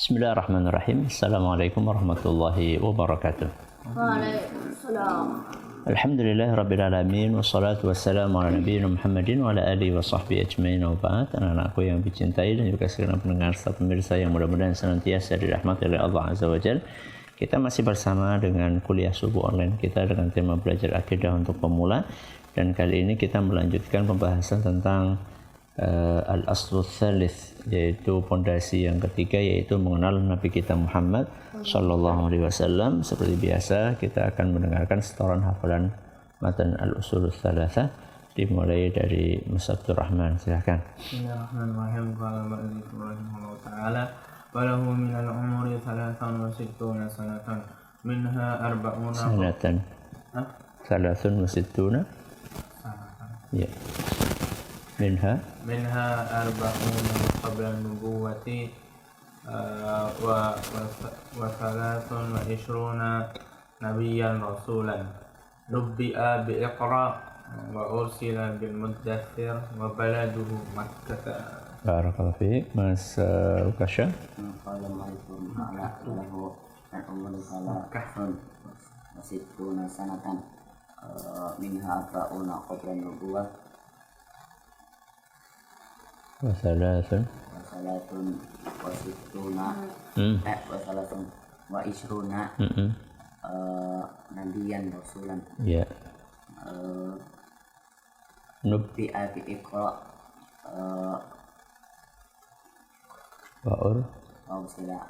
Bismillahirrahmanirrahim. Assalamualaikum warahmatullahi wabarakatuh. Waalaikumsalam. Alhamdulillahirabbil alamin wassalatu wassalamu ala nabiyina Muhammadin wa ala alihi wa sahbihi ajmain wa ba'd. Anak-anakku yang dicintai dan juga sekalian pendengar serta pemirsa yang mudah-mudahan senantiasa dirahmati oleh Allah Azza wa Jalla. Kita masih bersama dengan kuliah subuh online kita dengan tema belajar akidah untuk pemula, dan kali ini kita melanjutkan pembahasan tentang al-aslu tsalits, yaitu pondasi yang ketiga, yaitu mengenal Nabi kita Muhammad sallallahu alaihi wasallam. Seperti biasa kita akan mendengarkan setoran hafalan matan al-usul tsalatsa dimulai dari Mas Abdul Rahman. Silakan. Bismillahirrahmanirrahim. Qala al-mu'allif rahimahullahu ta'ala wa lahu min al-umuri 63 sanatan minha 40 Sanatan. Salasun wa sittuna. Ya. Minha 40 qabla an-nubuwati wa 23 nabiyyan rasulan nubbi'a bi Iqra wa ursila bil Muddaththir wa baladuhu Makkah. Barakallahu fiik. Mas Ukasha. Assalamualaikum warahmatullahi wabarakatuh. Wasituna sanatan minha arba'una qabla nubuwah Wasalatun wasituna wasalatun wa isruna nabiyan rasulan Ya. bi abi Iqra Wa'ur wa usila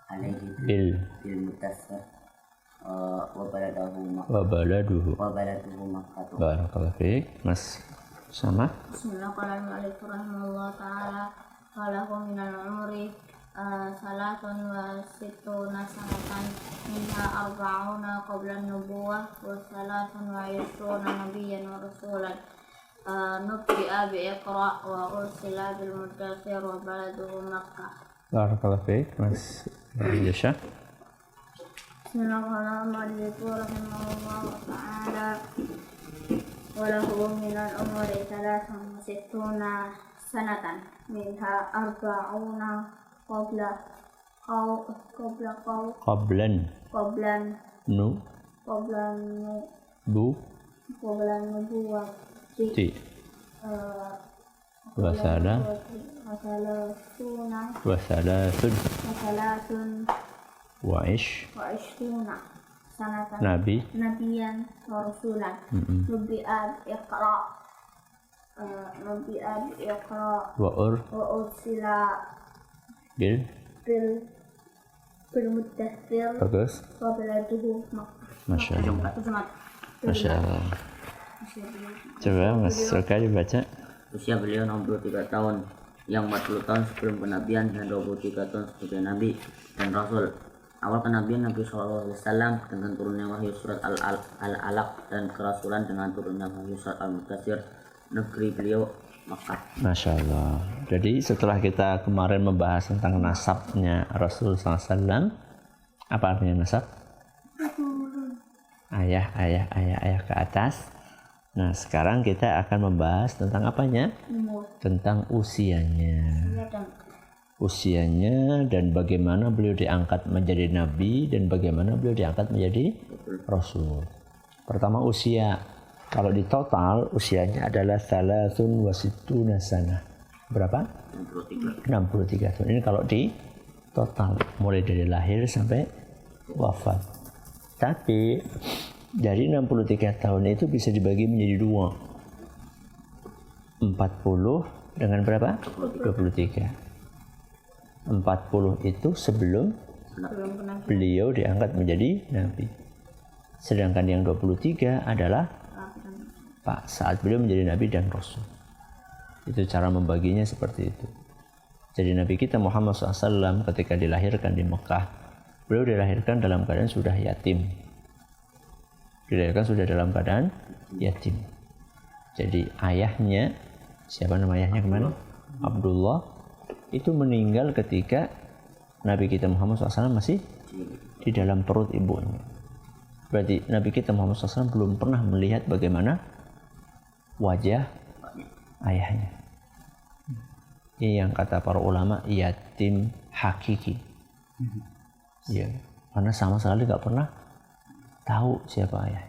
alaihi bil bil Muddaththir wa baladuhu Makkah. Barakallahu fiik. Mas sama. Bismillahirrahmanirrahim. Rahimahullah ta'ala walahu minal umri salatun wa sittuna sanatan minha arba'una qabla nubuwah wa salatun wa yusruna nabiyyan wa rasulan nubbi'a bi Iqra wa ursila bil Muddaththir wa baladuhu Makkah. Barakallahu fiik. Mas Yasha. Bismillahirrahmanirrahim. Rahimahullah ta'ala walahu minal umri salatun wa sittuna sanatan minha arba'una qablan nubuwah Ti wasalatun wa ishruna sanatan nabiyan wa rasulan nubbi'a bi Iqra wa ursila bil Muddaththir Bagus. wa baladuhu Makkah. Masya Allah. Masya Allah. Coba Mas Roka dibaca. Usia beliau 63 tahun, yang 40 tahun sebelum kenabian dan 23 tahun sebagai nabi dan rasul. Awal kenabian Nabi SAW dengan turunnya wahyu surat Al-Alaq, dan kerasulan dengan turunnya wahyu surat Al-Muddaththir. Negeri beliau Makkah. Masya Allah. Jadi setelah kita kemarin membahas tentang nasabnya Rasul SAW, apa artinya nasab? Ayah ke atas. Nah, sekarang kita akan membahas tentang apanya? Tentang usianya dan bagaimana beliau diangkat menjadi nabi dan bagaimana beliau diangkat menjadi rasul. Pertama, usia. Kalau di total usianya adalah salasun wa sittuna sanah. Berapa? 63 tahun. Ini kalau di total mulai dari lahir sampai wafat. Tapi dari 63 tahun itu bisa dibagi menjadi dua. 40 dengan berapa? 23. 40 itu sebelum beliau diangkat menjadi nabi. Sedangkan yang 23 adalah saat beliau menjadi nabi dan rasul. Itu cara membaginya seperti itu. Jadi Nabi kita Muhammad SAW ketika dilahirkan di Mekah, beliau dilahirkan dalam keadaan sudah yatim. Jadi ayahnya, siapa nama ayahnya kemana? Abdullah, itu meninggal ketika Nabi kita Muhammad SAW masih di dalam perut ibunya. Berarti Nabi kita Muhammad SAW belum pernah melihat bagaimana wajah ayahnya. Ini yang kata para ulama yatim hakiki. Ya, karena sama sekali nggak pernah tahu siapa ayah.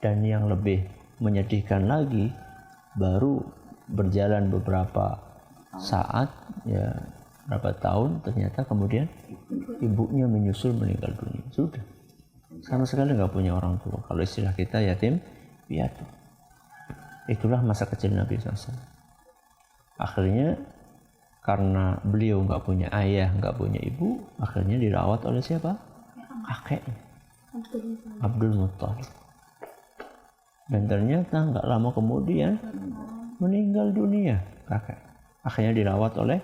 Dan yang lebih menyedihkan lagi, baru berjalan beberapa saat, ya berapa tahun, ternyata kemudian ibunya menyusul meninggal dunia. Sudah, sama sekali nggak punya orang tua. Kalau istilah kita yatim piatu. Itulah masa kecil Nabi SAW. Akhirnya karena beliau nggak punya ayah, nggak punya ibu, akhirnya dirawat oleh siapa? Kakeknya, Abdul Muttalib. Dan ternyata nggak lama kemudian meninggal dunia kakek. Akhirnya dirawat oleh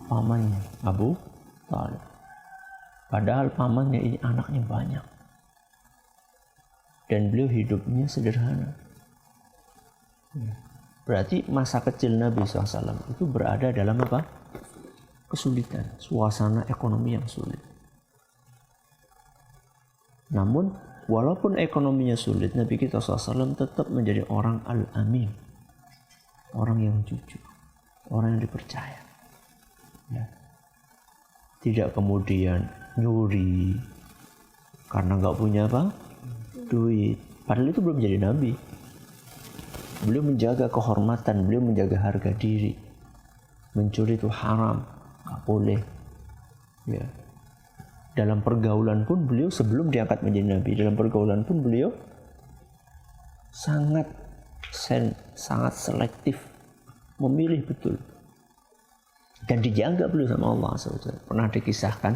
pamannya Abu Thalib. Padahal pamannya ini anaknya banyak. Dan beliau hidupnya sederhana. Berarti masa kecil Nabi SAW itu berada dalam apa? Kesulitan, suasana ekonomi yang sulit. Namun walaupun ekonominya sulit, Nabi kita SAW tetap menjadi orang al-amin, orang yang jujur, orang yang dipercaya. Ya. Tidak kemudian nyuri karena nggak punya apa? Duit. Padahal itu belum jadi Nabi. Beliau menjaga kehormatan, beliau menjaga harga diri. Mencuri itu haram, nggak boleh. Ya. Dalam pergaulan pun beliau sebelum diangkat menjadi Nabi, dalam pergaulan pun beliau sangat selektif, memilih betul. Dan dijaga beliau sama Allah SWT. Pernah dikisahkan,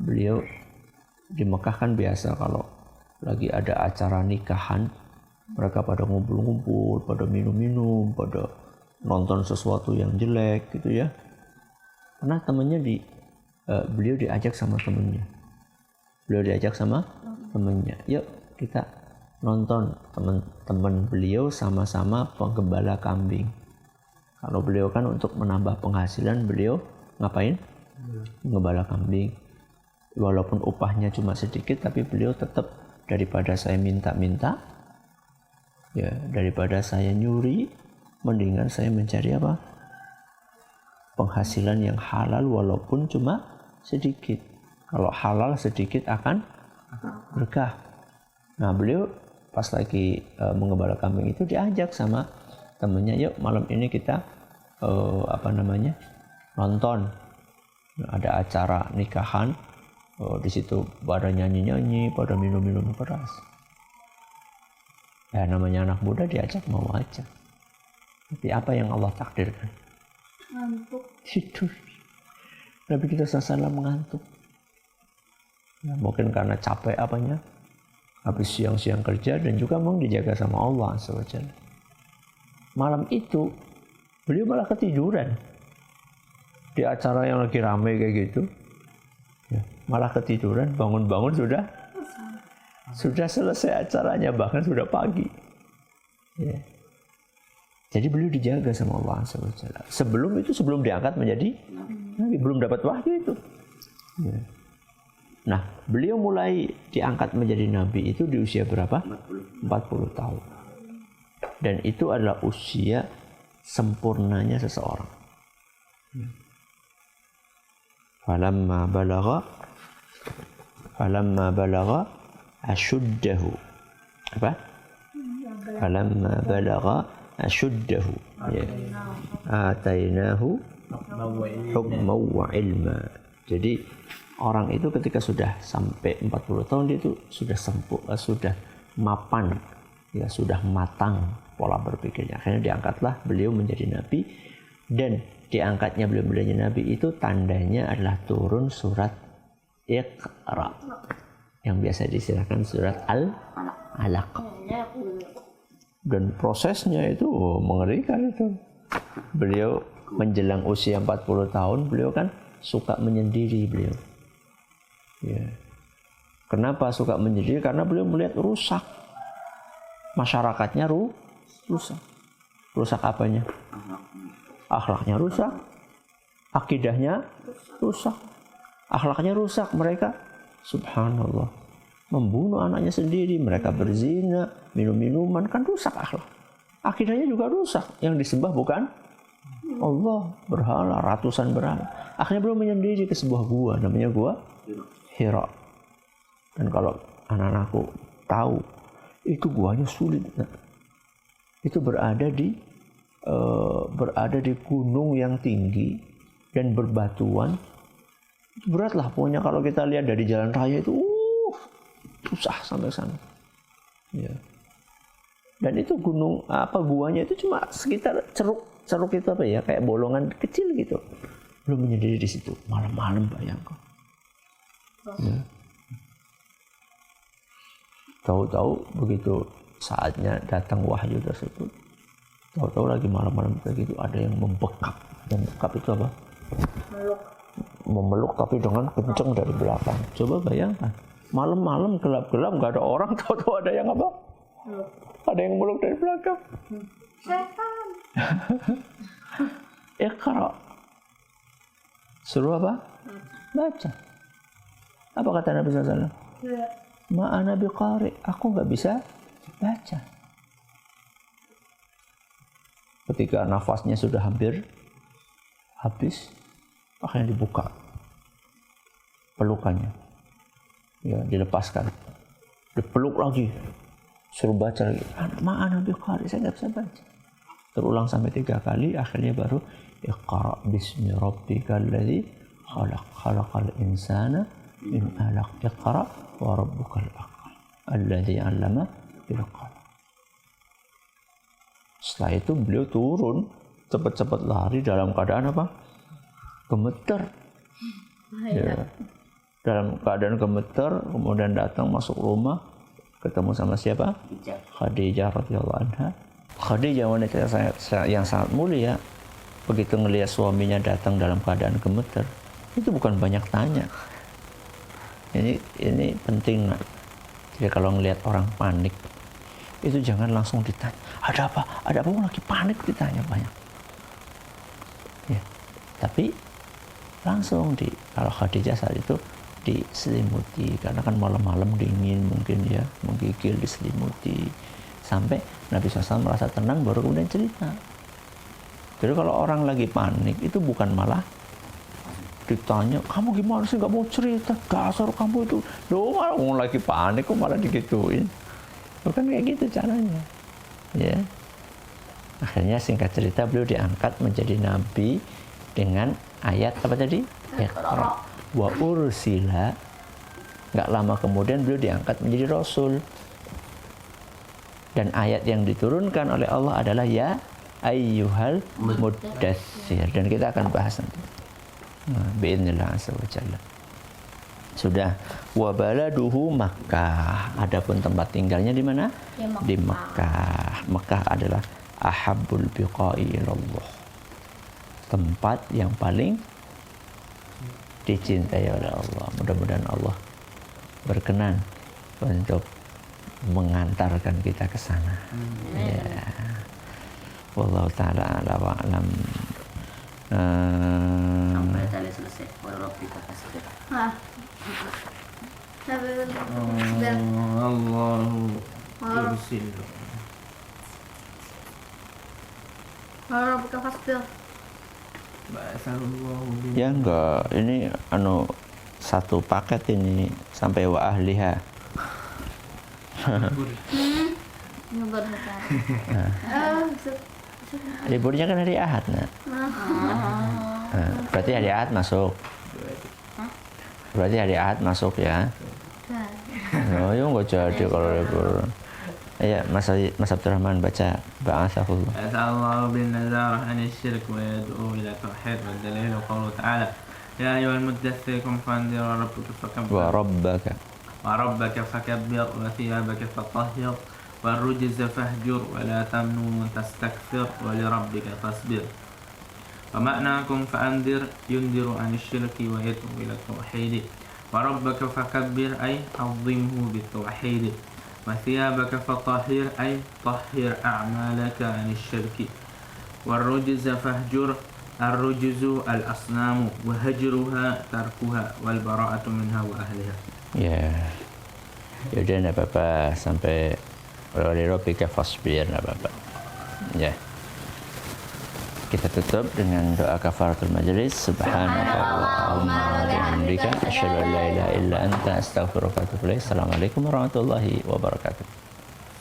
beliau di Mekah kan biasa kalau lagi ada acara nikahan, mereka pada ngumpul-ngumpul, pada minum-minum, pada nonton sesuatu yang jelek gitu ya. Pernah temannya beliau diajak sama temannya. Yuk kita nonton, teman-teman beliau sama-sama penggembala kambing. Kalau beliau kan untuk menambah penghasilan, beliau ngapain? Menggembala kambing. Walaupun upahnya cuma sedikit, tapi beliau tetap daripada saya minta-minta, ya daripada saya nyuri, mendingan saya mencari apa? Penghasilan yang halal walaupun cuma sedikit. Kalau halal sedikit akan berkah. Nah beliau pas lagi menggembala kambing itu diajak sama temennya, yuk malam ini kita nonton. Ada acara nikahan, di situ pada nyanyi-nyanyi, pada minum-minum keras. Ya namanya anak muda diajak mau aja. Tapi apa yang Allah takdirkan? Ngantuk. Tidur. Nabi kita SAW mengantuk. Ya, mungkin karena capek apanya, habis siang-siang kerja dan juga mau dijaga sama Allah SWT. Malam itu beliau malah ketiduran di acara yang lagi ramai kayak gitu. Ya, malah ketiduran, bangun-bangun sudah selesai acaranya, bahkan sudah pagi. Ya. Jadi beliau dijaga sama Allah SWT. Sebelum diangkat menjadi Nabi, belum dapat wahyu itu. Ya. Nah, beliau mulai diangkat menjadi Nabi itu di usia berapa? 40 tahun. Dan itu adalah usia sempurnanya seseorang. Falamma balagha ashuddahu. Apa? Falamma balagha ashuddahu. Ya. Atainahu hukman wa ilma. Jadi orang itu ketika sudah sampai 40 tahun dia itu sudah sudah mapan, ya sudah matang pola berpikirnya. Akhirnya diangkatlah beliau menjadi nabi, dan diangkatnya beliau menjadi nabi itu tandanya adalah turun surat Iqra yang biasa disebutkan surat Al-Alaq. Dan prosesnya itu mengerikan itu. Beliau menjelang usia 40 tahun beliau kan suka menyendiri beliau. Ya. Kenapa suka menyendiri? Karena beliau melihat rusak. Masyarakatnya rusak. Rusak apanya? Akhlaknya rusak. Akidahnya rusak. Akhlaknya rusak. Mereka subhanallah membunuh anaknya sendiri, mereka berzina, minum-minuman, kan rusak akhlak. Akidahnya juga rusak. Yang disembah bukan Allah, berhala, ratusan berhala. Akhirnya beliau menyendiri ke sebuah gua, namanya gua Hira. Dan kalau anak-anakku tahu, itu guanya sulit. Nah, itu berada di gunung yang tinggi dan berbatuan. Berat lah pokoknya kalau kita lihat dari jalan raya itu susah sampai sana. Ya. Dan itu guanya itu cuma sekitar ceruk itu apa ya, kayak bolongan kecil gitu. Belum menyendiri di situ malam-malam, bayangkan. Ya. Tahu-tahu begitu saatnya datang wahyu tersebut, tahu-tahu lagi malam-malam begitu ada yang membekap. Membekap itu apa? Memeluk tapi dengan kenceng dari belakang. Coba bayangkan, malam-malam gelap-gelap nggak ada orang, tahu-tahu ada yang apa? Ada yang meluk dari belakang. Setan. Iqra. Suruh apa? Baca. Apa kata Nabi SAW? Ma'ana biqari. Aku nggak bisa baca. Ketika nafasnya sudah hampir habis, akhirnya dibuka pelukannya. Ya, dilepaskan. Dipeluk lagi. Suruh baca lagi. Ma'ana biqari, saya nggak bisa baca. Terulang sampai 3 kali, akhirnya baru Iqra bismi rabbikal ladzi khalaq, khalaqal insana min 'alaq, Iqra wa rabbukal akram alladzi 'allama bil qalam. Setelah itu beliau turun cepat-cepat lari dalam keadaan apa? Gemeter. Ya. Dalam keadaan gemeter, kemudian datang masuk rumah, ketemu sama siapa? Khadijah radhiyallahu anha. Khadijah wanita yang sangat mulia, begitu ngelihat suaminya datang dalam keadaan gemeter, itu bukan banyak tanya. Ini penting, nak. Jadi kalau ngelihat orang panik, itu jangan langsung ditanya, ada apa? Ada apa? Lagi panik, ditanya banyak. Ya, tapi langsung kalau Khadijah saat itu diselimuti, karena kan malam-malam dingin mungkin ya, menggigil, diselimuti sampai Nabi SAW merasa tenang, baru kemudian cerita. Jadi kalau orang lagi panik itu bukan malah ditanya, kamu gimana sih nggak mau cerita, dasar kamu itu, orang lagi panik kok malah digituin. Bukan kayak gitu caranya. Ya. Akhirnya singkat cerita beliau diangkat menjadi nabi dengan ayat apa tadi? Iqra wa ursila. Nggak lama kemudian beliau diangkat menjadi rasul. Dan ayat yang diturunkan oleh Allah adalah ya ayyuhal muddatsir, dan kita akan bahas nanti. Bi'idznillah azza wa jalla. Sudah. Wa baladuhu Makkah. Adapun tempat tinggalnya di mana? Di Makkah. Makkah adalah ahabbul biqa'i ilallah. Tempat yang paling dicintai oleh Allah. Mudah-mudahan Allah berkenan untuk mengantarkan kita ke sana. Ya. Wallahu taala ala wa alam. Sampai tadi selesai. Warabbika fasbir. Allahu yursil. Warabbika fasbir. Ba'asallahu Ya enggak, ini satu paket ini sampai wa ahliha. Nyebar sekali. Liburnya kan hari Ahad, nah. Berarti hari Ahad masuk. Berarti hari Ahad masuk ya. Oh, ya enggak jadi kalau libur. Ya, Mas Abdurrahman baca ba'athahullah. Allah bin nazarah an syirk wa yad'u ila tauhid wa dalil qawlu ta'ala ya ayyuhal muddaththir qum fa'anzir wa rabbaka fakabbir Wa rabbaka fakabbir wa thiyabaka fatahhir wa rujza fahjur wa la tamnun tastakthir wa li rabbika fasbir. Wa ma'nakum fa'anzir yunziru an syirki wa yad'u ila tauhid wa rabbaka fakabbir ay 'azzimhu bit tauhid. وثيابك فطهر أي طهر أعمالك عن الشرك والرجز فاهجر الرجز الأصنام وهجرها تركها والبراءة منها وأهلها. Ya, yaudah nggak apa-apa sampai Rabbika fasbir, nggak apa-apa. Ya. Kita tutup dengan doa kafaratul majelis. Subhanakallahumma wa bihamdika asyhadu an la ilaha illa anta astaghfiruka wa atubu ilaik. Assalamualaikum warahmatullahi wabarakatuh.